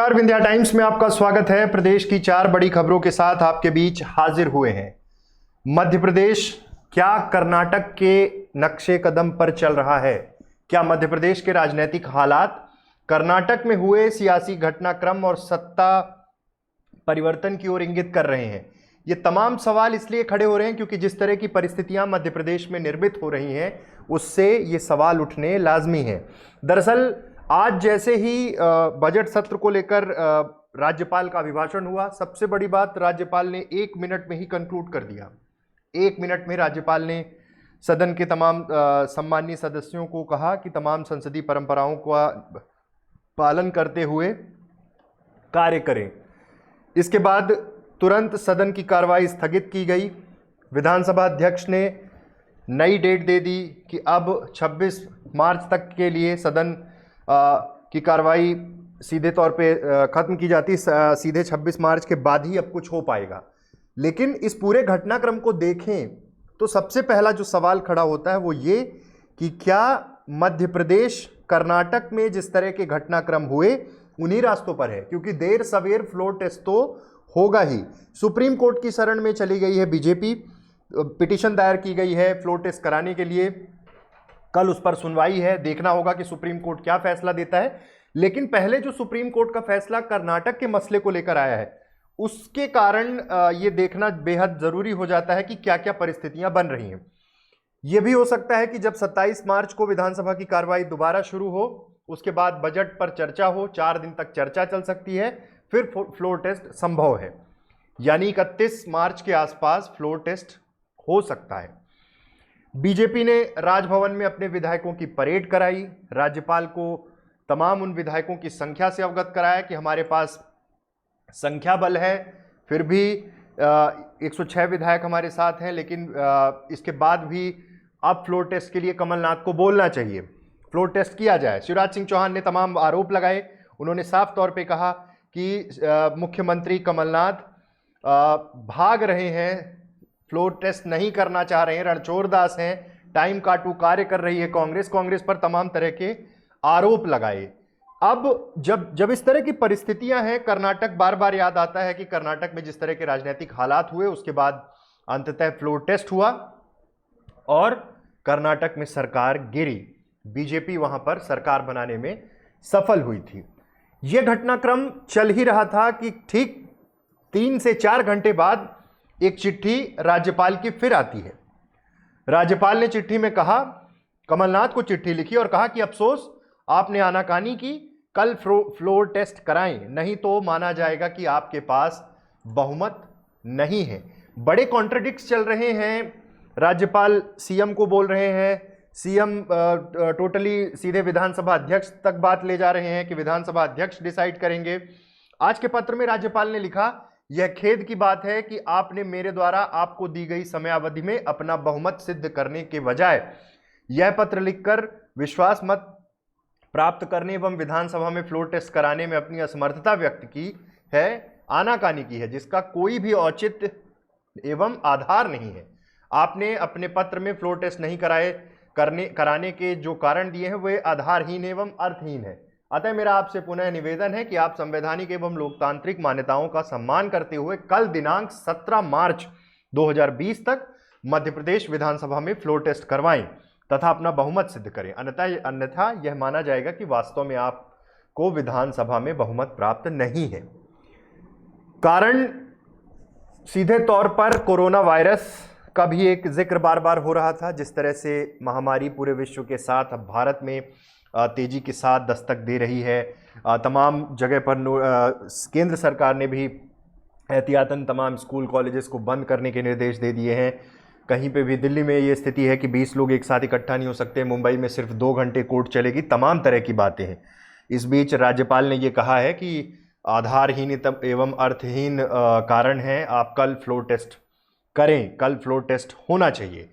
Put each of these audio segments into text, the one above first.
नमस्कार, विंध्या टाइम्स में आपका स्वागत है। प्रदेश की 4 बड़ी खबरों के साथ आपके बीच हाजिर हुए हैं। मध्य प्रदेश क्या कर्नाटक के नक्शे कदम पर चल रहा है? क्या मध्य प्रदेश के राजनीतिक हालात कर्नाटक में हुए सियासी घटनाक्रम और सत्ता परिवर्तन की ओर इंगित कर रहे हैं? ये तमाम सवाल इसलिए खड़े हो रहे हैं क्योंकि जिस तरह की परिस्थितियां मध्य प्रदेश में निर्मित हो रही हैं उससे ये सवाल उठने लाजमी हैं। दरअसल आज जैसे ही बजट सत्र को लेकर राज्यपाल का अभिभाषण हुआ, सबसे बड़ी बात राज्यपाल ने 1 मिनट में ही कंक्लूड कर दिया। 1 मिनट में राज्यपाल ने सदन के तमाम सम्मानीय सदस्यों को कहा कि तमाम संसदीय परंपराओं का पालन करते हुए कार्य करें। इसके बाद तुरंत सदन की कार्रवाई स्थगित की गई। विधानसभा अध्यक्ष ने नई डेट दे दी कि अब 26 मार्च तक के लिए सदन की कार्रवाई सीधे तौर पे ख़त्म की जाती, सीधे 26 मार्च के बाद ही अब कुछ हो पाएगा। लेकिन इस पूरे घटनाक्रम को देखें तो सबसे पहला जो सवाल खड़ा होता है वो ये कि क्या मध्य प्रदेश कर्नाटक में जिस तरह के घटनाक्रम हुए उन्हीं रास्तों पर है? क्योंकि देर सवेर फ्लोर टेस्ट तो होगा ही। सुप्रीम कोर्ट की शरण में चली गई है बीजेपी, पिटीशन दायर की गई है फ्लोर टेस्ट कराने के लिए। कल उस पर सुनवाई है, देखना होगा कि सुप्रीम कोर्ट क्या फैसला देता है। लेकिन पहले जो सुप्रीम कोर्ट का फैसला कर्नाटक के मसले को लेकर आया है उसके कारण ये देखना बेहद जरूरी हो जाता है कि क्या क्या परिस्थितियां बन रही हैं। यह भी हो सकता है कि जब 27 मार्च को विधानसभा की कार्रवाई दोबारा शुरू हो, उसके बाद बजट पर चर्चा हो, 4 दिन तक चर्चा चल सकती है, फिर फ्लोर टेस्ट संभव है। यानी 31 मार्च के आसपास फ्लोर टेस्ट हो सकता है। बीजेपी ने राजभवन में अपने विधायकों की परेड कराई, राज्यपाल को तमाम उन विधायकों की संख्या से अवगत कराया कि हमारे पास संख्या बल है, फिर भी 106 विधायक हमारे साथ हैं, लेकिन इसके बाद भी अब फ्लोर टेस्ट के लिए कमलनाथ को बोलना चाहिए, फ्लोर टेस्ट किया जाए। शिवराज सिंह चौहान ने तमाम आरोप लगाए। उन्होंने साफ तौर पे कहा कि मुख्यमंत्री कमलनाथ भाग रहे हैं, फ्लोर टेस्ट नहीं करना चाह रहे हैं, रणछोड़दास हैं, टाइम काटू कार्य कर रही है कांग्रेस पर तमाम तरह के आरोप लगाए। अब जब इस तरह की परिस्थितियां हैं, कर्नाटक बार बार याद आता है कि कर्नाटक में जिस तरह के राजनीतिक हालात हुए उसके बाद अंततः फ्लोर टेस्ट हुआ और कर्नाटक में सरकार गिरी। बीजेपी वहां पर सरकार बनाने में सफल हुई थी। यह घटनाक्रम चल ही रहा था कि ठीक 3 से 4 घंटे बाद एक चिट्ठी राज्यपाल की फिर आती है। राज्यपाल ने चिट्ठी में कहा, कमलनाथ को चिट्ठी लिखी और कहा कि अफसोस आपने आनाकानी की, कल फ्लोर टेस्ट कराएं, नहीं तो माना जाएगा कि आपके पास बहुमत नहीं है। बड़े कॉन्ट्रडिक्ट्स चल रहे हैं। राज्यपाल सीएम को बोल रहे हैं, सीएम टोटली सीधे विधानसभा अध्यक्ष तक बात ले जा रहे हैं कि विधानसभा अध्यक्ष डिसाइड करेंगे। आज के पत्र में राज्यपाल ने लिखा, यह खेद की बात है कि आपने मेरे द्वारा आपको दी गई समयावधि में अपना बहुमत सिद्ध करने के बजाय यह पत्र लिखकर विश्वास मत प्राप्त करने एवं विधानसभा में फ्लोर टेस्ट कराने में अपनी असमर्थता व्यक्त की है, आनाकानी की है, जिसका कोई भी औचित्य एवं आधार नहीं है। आपने अपने पत्र में फ्लोर टेस्ट नहीं कराने के जो कारण दिए हैं वे आधारहीन एवं अर्थहीन है। अतः मेरा आपसे पुनः निवेदन है कि आप संवैधानिक एवं लोकतांत्रिक मान्यताओं का सम्मान करते हुए कल दिनांक 17 मार्च 2020 तक मध्य प्रदेश विधानसभा में फ्लोर टेस्ट करवाएं तथा अपना बहुमत सिद्ध करें। अन्यथा यह माना जाएगा कि वास्तव में आपको विधानसभा में बहुमत प्राप्त नहीं है। कारण सीधे तौर पर कोरोना वायरस का भी एक जिक्र बार बार हो रहा था। जिस तरह से महामारी पूरे विश्व के साथ अब भारत में तेजी के साथ दस्तक दे रही है, तमाम जगह पर केंद्र सरकार ने भी एहतियातन तमाम स्कूल कॉलेजेस को बंद करने के निर्देश दे दिए हैं। कहीं पे भी दिल्ली में ये स्थिति है कि 20 लोग एक साथ इकट्ठा नहीं हो सकते, मुंबई में सिर्फ 2 घंटे कोर्ट चलेगी, तमाम तरह की बातें हैं। इस बीच राज्यपाल ने ये कहा है कि आधारहीन एवं अर्थहीन कारण है, आप कल फ्लोर टेस्ट करें, कल फ्लोर टेस्ट होना चाहिए।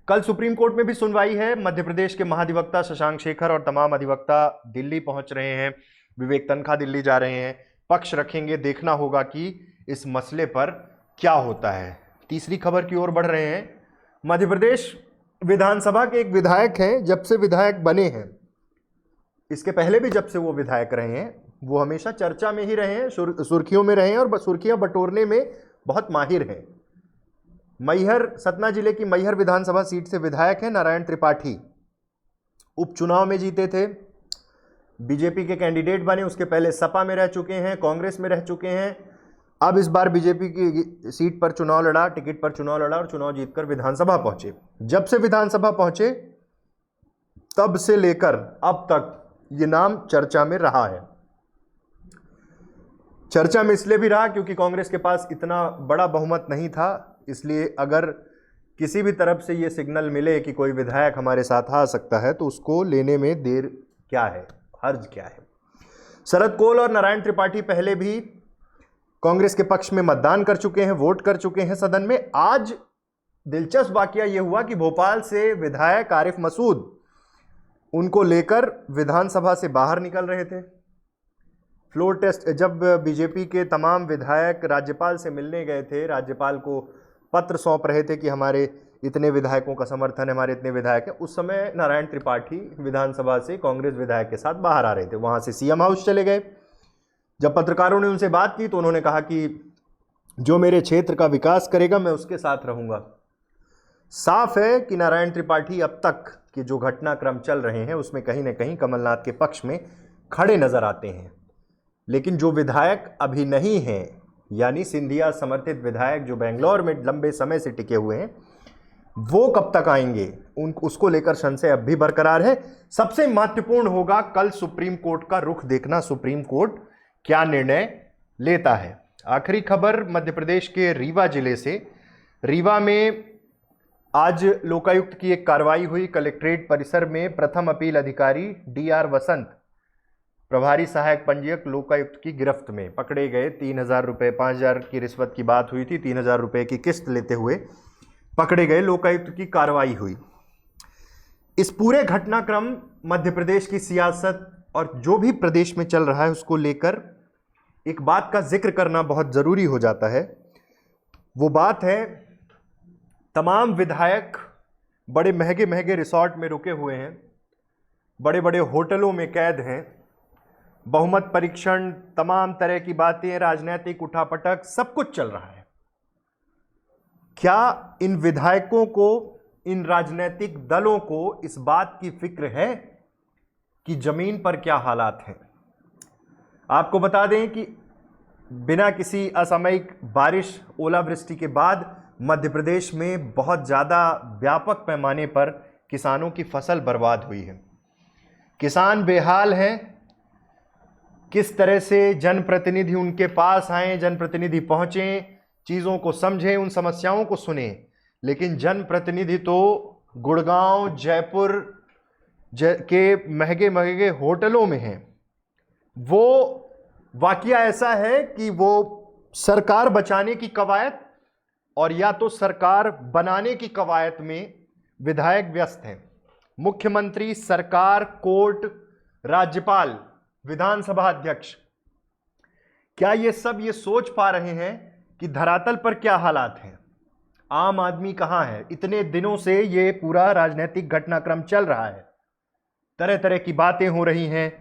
कल सुप्रीम कोर्ट में भी सुनवाई है। मध्य प्रदेश के महाधिवक्ता शशांक शेखर और तमाम अधिवक्ता दिल्ली पहुंच रहे हैं, विवेक तनखा दिल्ली जा रहे हैं, पक्ष रखेंगे। देखना होगा कि इस मसले पर क्या होता है। तीसरी खबर की ओर बढ़ रहे हैं। मध्य प्रदेश विधानसभा के एक विधायक हैं, जब से विधायक बने हैं, इसके पहले भी जब से वो विधायक रहे हैं, वो हमेशा चर्चा में ही रहे हैं, सुर्खियों में रहे हैं और सुर्खियां बटोरने में बहुत माहिर हैं। मैहर, सतना जिले की मैहर विधानसभा सीट से विधायक हैं नारायण त्रिपाठी। उपचुनाव में जीते थे, बीजेपी के कैंडिडेट बने, उसके पहले सपा में रह चुके हैं, कांग्रेस में रह चुके हैं। अब इस बार बीजेपी की सीट पर चुनाव लड़ा, टिकट पर चुनाव लड़ा और चुनाव जीतकर विधानसभा पहुंचे। जब से विधानसभा पहुंचे तब से लेकर अब तक ये नाम चर्चा में रहा है। चर्चा में इसलिए भी रहा क्योंकि कांग्रेस के पास इतना बड़ा बहुमत नहीं था, इसलिए अगर किसी भी तरफ से ये सिग्नल मिले कि कोई विधायक हमारे साथ आ सकता है तो उसको लेने में देर क्या है, हर्ज क्या है। शरद कोल और नारायण त्रिपाठी पहले भी कांग्रेस के पक्ष में मतदान कर चुके हैं, वोट कर चुके हैं सदन में। आज दिलचस्प वाकया यह हुआ कि भोपाल से विधायक आरिफ मसूद उनको लेकर विधानसभा से बाहर निकल रहे थे। फ्लोर टेस्ट, जब बीजेपी के तमाम विधायक राज्यपाल से मिलने गए थे, राज्यपाल को पत्र सौंप रहे थे कि हमारे इतने विधायकों का समर्थन है, हमारे इतने विधायक हैं, उस समय नारायण त्रिपाठी विधानसभा से कांग्रेस विधायक के साथ बाहर आ रहे थे। वहां से सीएम हाउस चले गए। जब पत्रकारों ने उनसे बात की तो उन्होंने कहा कि जो मेरे क्षेत्र का विकास करेगा मैं उसके साथ रहूंगा। साफ है कि नारायण त्रिपाठी अब तक के जो घटनाक्रम चल रहे हैं उसमें कहीं ना कहीं कमलनाथ के पक्ष में खड़े नजर आते हैं। लेकिन जो विधायक अभी नहीं हैं, यानी सिंधिया समर्थित विधायक जो बेंगलोर में लंबे समय से टिके हुए हैं, वो कब तक आएंगे, उसको लेकर संशय अब भी बरकरार है। सबसे महत्वपूर्ण होगा कल सुप्रीम कोर्ट का रुख देखना, सुप्रीम कोर्ट क्या निर्णय लेता है। आखिरी खबर मध्य प्रदेश के रीवा जिले से। रीवा में आज लोकायुक्त की एक कार्रवाई हुई। कलेक्ट्रेट परिसर में प्रथम अपील अधिकारी डीआर वसंत प्रभारी सहायक पंजीयक लोकायुक्त की गिरफ्त में पकड़े गए। 3,000 रुपये, 5,000 की रिश्वत की बात हुई थी, 3,000 रुपये की किस्त लेते हुए पकड़े गए। लोकायुक्त की कार्रवाई हुई। इस पूरे घटनाक्रम मध्य प्रदेश की सियासत और जो भी प्रदेश में चल रहा है उसको लेकर एक बात का जिक्र करना बहुत जरूरी हो जाता है। वो बात है, तमाम विधायक बड़े महंगे महंगे रिसोर्ट में रुके हुए हैं, बड़े बड़े होटलों में कैद हैं, बहुमत परीक्षण, तमाम तरह की बातें, राजनीतिक उठापटक, सब कुछ चल रहा है। क्या इन विधायकों को, इन राजनीतिक दलों को इस बात की फिक्र है कि जमीन पर क्या हालात हैं? आपको बता दें कि बिना किसी असामयिक बारिश, ओलावृष्टि के बाद मध्य प्रदेश में बहुत ज़्यादा व्यापक पैमाने पर किसानों की फसल बर्बाद हुई है। किसान बेहाल हैं। किस तरह से जनप्रतिनिधि उनके पास आए, जनप्रतिनिधि पहुँचें, चीज़ों को समझें, उन समस्याओं को सुने, लेकिन जनप्रतिनिधि तो गुड़गांव, जयपुर के महंगे महंगे होटलों में हैं। वो वाकया ऐसा है कि वो सरकार बचाने की कवायद और या तो सरकार बनाने की कवायद में विधायक व्यस्त हैं। मुख्यमंत्री, सरकार, कोर्ट, राज्यपाल, विधानसभा अध्यक्ष, क्या ये सब ये सोच पा रहे हैं कि धरातल पर क्या हालात हैं, आम आदमी कहां है? इतने दिनों से ये पूरा राजनीतिक घटनाक्रम चल रहा है, तरह तरह की बातें हो रही हैं,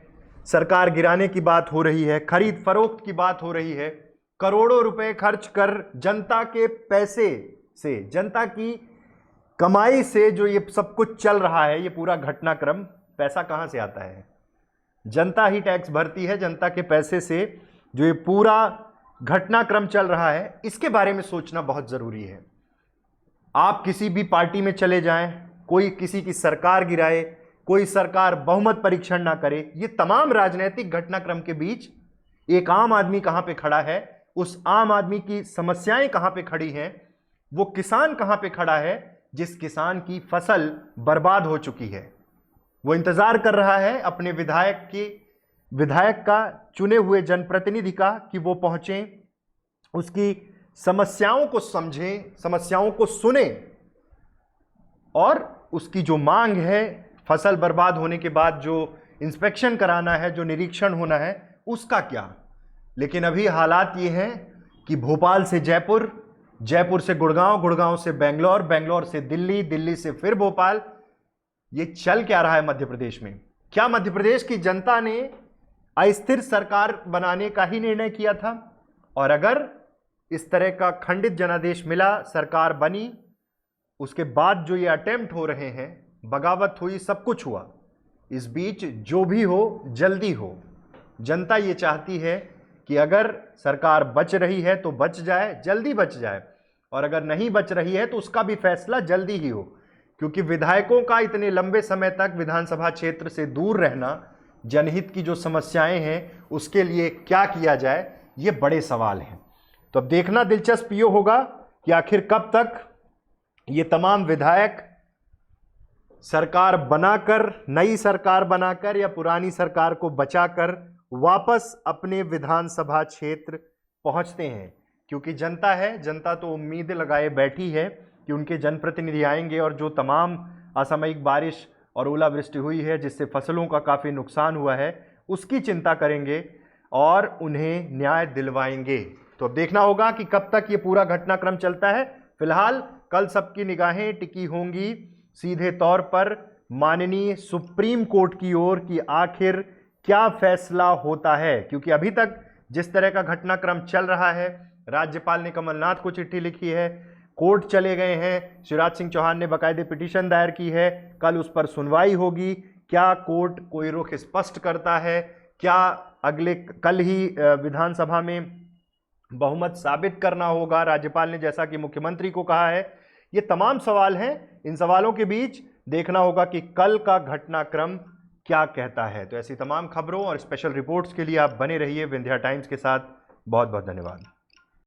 सरकार गिराने की बात हो रही है, खरीद फरोख्त की बात हो रही है, करोड़ों रुपए खर्च कर जनता के पैसे से, जनता की कमाई से जो ये सब कुछ चल रहा है, ये पूरा घटनाक्रम, पैसा कहां से आता है? जनता ही टैक्स भरती है। जनता के पैसे से जो ये पूरा घटनाक्रम चल रहा है, इसके बारे में सोचना बहुत जरूरी है। आप किसी भी पार्टी में चले जाएं, कोई किसी की सरकार गिराए, कोई सरकार बहुमत परीक्षण ना करे, ये तमाम राजनीतिक घटनाक्रम के बीच एक आम आदमी कहां पे खड़ा है, उस आम आदमी की समस्याएं कहां पे खड़ी हैं, वो किसान कहां पे खड़ा है जिस किसान की फसल बर्बाद हो चुकी है। वो इंतजार कर रहा है अपने विधायक का, चुने हुए जनप्रतिनिधि का, कि वो पहुंचे, उसकी समस्याओं को समझें, समस्याओं को सुने और उसकी जो मांग है, फसल बर्बाद होने के बाद जो इंस्पेक्शन कराना है, जो निरीक्षण होना है, उसका क्या। लेकिन अभी हालात ये हैं कि भोपाल से जयपुर, जयपुर से गुड़गांव, गुड़गांव से बेंगलोर, बेंगलोर से दिल्ली, दिल्ली से फिर भोपाल। ये चल क्या रहा है मध्य प्रदेश में? क्या मध्य प्रदेश की जनता ने अस्थिर सरकार बनाने का ही निर्णय किया था। और अगर इस तरह का खंडित जनादेश मिला, सरकार बनी, उसके बाद जो ये अटेम्प्ट हो रहे हैं, बगावत हुई, सब कुछ हुआ, इस बीच जो भी हो जल्दी हो। जनता ये चाहती है कि अगर सरकार बच रही है तो बच जाए, जल्दी बच जाए, और अगर नहीं बच रही है तो उसका भी फैसला जल्दी ही हो, क्योंकि विधायकों का इतने लंबे समय तक विधानसभा क्षेत्र से दूर रहना, जनहित की जो समस्याएं हैं उसके लिए क्या किया जाए, ये बड़े सवाल हैं। तो अब देखना दिलचस्प ये होगा कि आखिर कब तक ये तमाम विधायक सरकार बनाकर, नई सरकार बनाकर या पुरानी सरकार को बचाकर वापस अपने विधानसभा क्षेत्र पहुंचते हैं। क्योंकि जनता है, जनता तो उम्मीद लगाए बैठी है कि उनके जनप्रतिनिधि आएंगे और जो तमाम असामयिक बारिश और ओलावृष्टि हुई है जिससे फसलों का काफ़ी नुकसान हुआ है, उसकी चिंता करेंगे और उन्हें न्याय दिलवाएंगे। तो अब देखना होगा कि कब तक ये पूरा घटनाक्रम चलता है। फिलहाल कल सबकी निगाहें टिकी होंगी सीधे तौर पर माननीय सुप्रीम कोर्ट की ओर कि आखिर क्या फैसला होता है, क्योंकि अभी तक जिस तरह का घटनाक्रम चल रहा है, राज्यपाल ने कमलनाथ को चिट्ठी लिखी है, कोर्ट चले गए हैं, शिवराज सिंह चौहान ने बाकायदे पिटीशन दायर की है, कल उस पर सुनवाई होगी। क्या कोर्ट कोई रुख स्पष्ट करता है? क्या अगले कल ही विधानसभा में बहुमत साबित करना होगा राज्यपाल ने, जैसा कि मुख्यमंत्री को कहा है? ये तमाम सवाल हैं। इन सवालों के बीच देखना होगा कि कल का घटनाक्रम क्या कहता है। तो ऐसी तमाम खबरों और स्पेशल रिपोर्ट्स के लिए आप बने रहिए विंध्या टाइम्स के साथ। बहुत बहुत धन्यवाद।